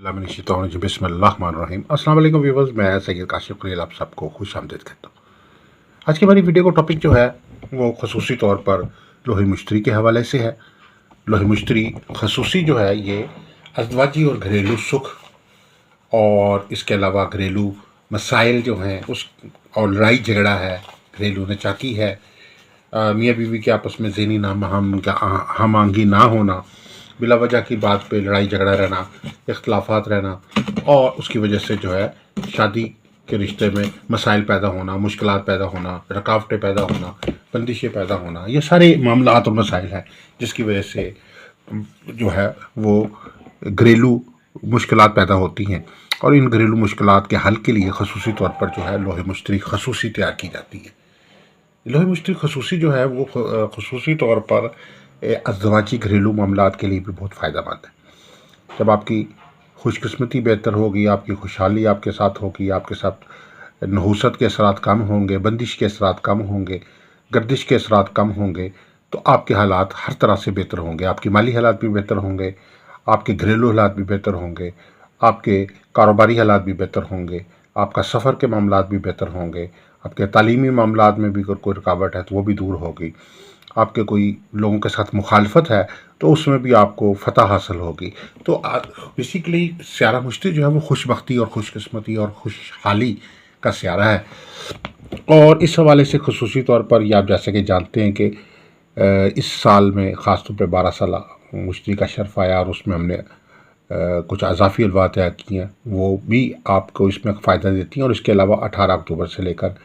बिस्मिल्लाहिर्रहमानिर्रहीम। अस्सलाम वालेकुम व्यूअर्स, मैं सैयद काशिफ खलील आप सबको खुश आमदीद कहता हूँ। आज की हमारी वीडियो का टॉपिक जो है वो खसूसी तौर पर लोहे मुश्तरी के हवाले से है। लोहे मुश्तरी खसूसी जो है ये अज़दवाजी और घरेलू सुख और इसके अलावा घरेलू मसाइल जो हैं उस और लड़ाई झगड़ा है, घरेलू नचाकी है, मियाँ बीवी के आपस में ज़हनी हम आंगी ना होना, बिला वजह की बात पे लड़ाई झगड़ा रहना, इख्तलाफात रहना और उसकी वजह से जो है शादी के रिश्ते में मसाइल पैदा होना, मुश्किलात पैदा होना, रुकावटें पैदा होना, बंदिशें पैदा होना, ये सारे मामलात और मसाइल हैं जिसकी वजह से जो है वो घरेलू मुश्किलात पैदा होती हैं। और इन घरेलू मुश्किलात के हल के लिए खसूसी तौर पर जो है लोहे मुश्तरी खसूसी तैयार की जाती है। लोहे मुश्तरी खसूसी जो है वो खसूसी तौर पर अज़दवाजी घरेलू मामलात के लिए भी बहुत फ़ायदेमंद है। जब आपकी खुशकिस्मती बेहतर होगी, आपकी खुशहाली आपके साथ होगी, आपके साथ नहूसत के असरात कम होंगे, बंदिश के असरात कम होंगे, गर्दिश के असरात कम होंगे, तो आपके हालात हर तरह से बेहतर होंगे। आपकी माली हालात भी बेहतर होंगे, आपके घरेलू हालात भी बेहतर होंगे, आपके कारोबारी हालात भी बेहतर होंगे, आपका सफ़र के मामलात भी बेहतर होंगे, आपके तालीमी मामलात में भी अगर कोई रुकावट है तो वो भी दूर होगी, आपके कोई लोगों के साथ मुखालफत है तो उसमें भी आपको फ़तह हासिल होगी। तो बेसिकली स्यारा मुश्तरी जो है वो खुशबख्ती और खुशकिस्मती और खुशहाली का स्यारा है। और इस हवाले से खसूसी तौर पर ये आप जैसे कि जानते हैं कि इस साल में ख़ास तौर पर 12 साल मुश्तरी का शर्फ आया और उसमें हमने कुछ अज़ाफ़ी अलवा तय की हैं, वो भी आपको इसमें फ़ायदा देती हैं। और इसके अलावा 18 अक्टूबर से लेकर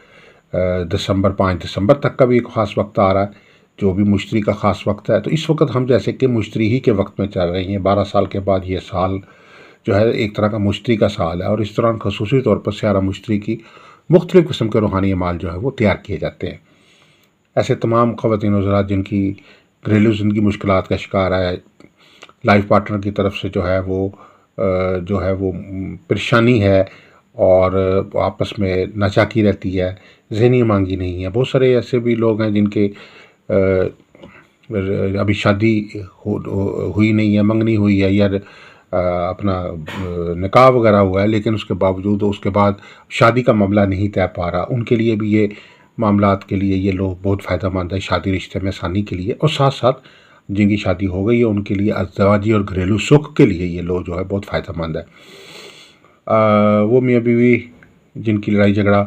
5 दिसंबर तक का भी एक ख़ास वक्त आ रहा है जो भी मुश्तरी का ख़ास वक्त है। तो इस वक्त हम जैसे कि मुश्तरी ही के वक्त में चल रही हैं। 12 साल के बाद ये साल जो है एक तरह का मुश्तरी का साल है और इस दौरान खसूसी तौर पर स्यारा मुश्तरी की मुख्तलिफ़ किस्म के रूहानी अमाल जो है वो तैयार किए जाते हैं। ऐसे तमाम ख़वातीन हज़रात जिनकी घरेलू ज़िंदगी मुश्किलात का शिकार है, लाइफ पार्टनर की तरफ से जो है वो परेशानी है और आपस में नाचाकी रहती है, ज़हनी मांगी नहीं है। बहुत सारे ऐसे भी लोग हैं जिनके अभी शादी हुई नहीं है, मंगनी हुई है या अपना निकाह वगैरह हुआ है, लेकिन उसके बावजूद उसके बाद शादी का मामला नहीं तय पा रहा, उनके लिए भी ये मामलात के लिए ये लोग बहुत फ़ायदेमंद है शादी रिश्ते में आसानी के लिए। और साथ साथ जिनकी शादी हो गई है उनके लिए अज़दवाजी और घरेलू सुख के लिए ये लोग जो है बहुत फ़ायदेमंद है। वो मियाँ बीवी जिनकी लड़ाई झगड़ा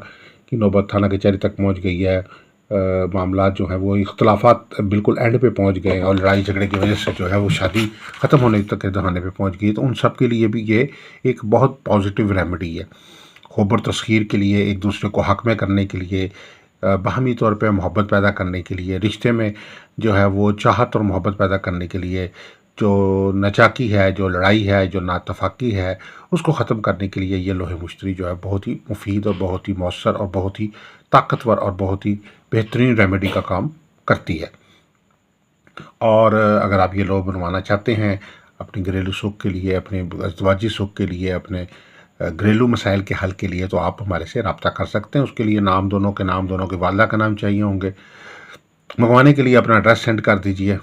की नौबत थाना कचहरी तक पहुँच गई है, मामलात जो है वो इख्तलाफात बिल्कुल एंड पे पहुँच गए हैं और लड़ाई झगड़े की वजह से जो है वो शादी ख़त्म होने तक के दहाने पे पहुँच गई है, तो उन सब के लिए भी ये एक बहुत पॉजिटिव रेमेडी है। खौबर तस्खीर के लिए, एक दूसरे को हक़ में करने के लिए, बाहमी तौर पे मोहब्बत पैदा करने के लिए, रिश्ते में जो है वो चाहत और मोहब्बत पैदा करने के लिए, जो नचाकी है, जो लड़ाई है, जो नातफ़ाक़ी है, उसको ख़त्म करने के लिए ये लोहे मुश्तरी जो है बहुत ही मुफीद और बहुत ही मौसर और बहुत ही ताकतवर और बहुत ही बेहतरीन रेमेडी का काम करती है। और अगर आप ये लोहे बनवाना चाहते हैं अपने घरेलू सुख के लिए, अपने अज़दवाजी सुख के लिए, अपने घरेलू मसाइल के हल के लिए, तो आप हमारे से रब्ता कर सकते हैं। उसके लिए दोनों के वालिदा का नाम चाहिए होंगे। मंगवाने के लिए अपना एड्रेस सेंड कर दीजिए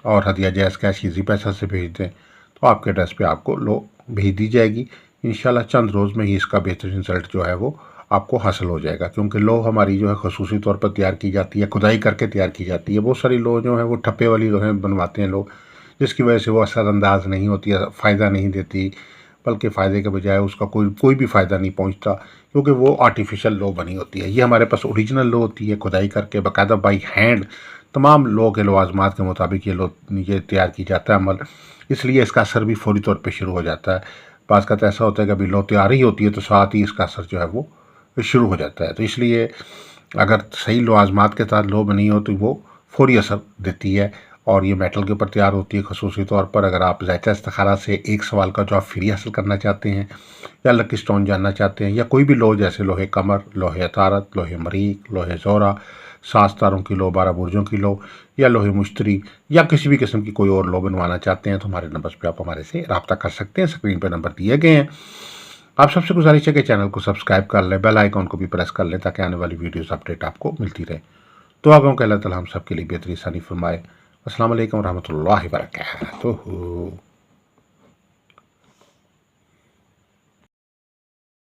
और हदिया जैज़ कैश ईज़ी पैसा से भेज दें तो आपके एड्रेस पे आपको भेज दी जाएगी। इंशाल्लाह चंद रोज़ में ही इसका बेहतरीन रिज़ल्ट जो है वो आपको हासिल हो जाएगा, क्योंकि हमारी जो है खसूसी तौर पर तैयार की जाती है, खुदाई करके तैयार की जाती है। बहुत सारी जो है वो ठप्पे वाली लोहें बनवाते हैं लोग, जिसकी वजह से वो असरअंदाज नहीं होती है, फ़ायदा नहीं देती, बल्कि फ़ायदे के बजाय उसका कोई भी फ़ायदा नहीं पहुंचता, क्योंकि वो आर्टिफिशियल लो बनी होती है। ये हमारे पास ओरिजिनल लो होती है, खुदाई करके बाकायदा बाई हैंड तमाम लो के लवाज़मात के मुताबिक ये तैयार की जाता है अमल, इसलिए इसका असर भी फौरी तौर पर शुरू हो जाता है। बाज़ का तो ऐसा होता है कि अभी लो तैयार ही होती है तो साथ ही इसका असर जो है वो शुरू हो जाता है। तो इसलिए अगर सही लवाज़मात के साथ लो बनी हो तो वो फौरी असर देती है और ये मेटल के ऊपर तैयार होती है खसूसी तौर पर। अगर आप ज़ायक़ा इस्तिखारा से एक सवाल का जवाब फ्री हासिल करना चाहते हैं या लकी स्टोन जानना चाहते हैं या कोई भी लो जैसे लोहे कमर, लोहे अतारत, लोहे मरीक, लोहे ज़ोरा, 7 तारों की लो, 12 बुर्जों की लो या लोहे मुश्तरी या किसी भी किस्म की कोई और लो बनवाना चाहते हैं तो हमारे नंबर पर आप हमारे से रब्ता कर सकते हैं। स्क्रीन पर नंबर दिए गए हैं। आप सबसे गुजारिश है कि चैनल को सब्सक्राइब कर लें, बेल आइकॉन को भी प्रेस कर लें ताकि आने वाली वीडियोस अपडेट आपको मिलती रहे। तो आगे अल्लाह ताला हम सब के लिए बेहतरीन आसानी फरमाए। अस्सलाम वालेकुम रहमतुल्लाहि व बरकातुहू।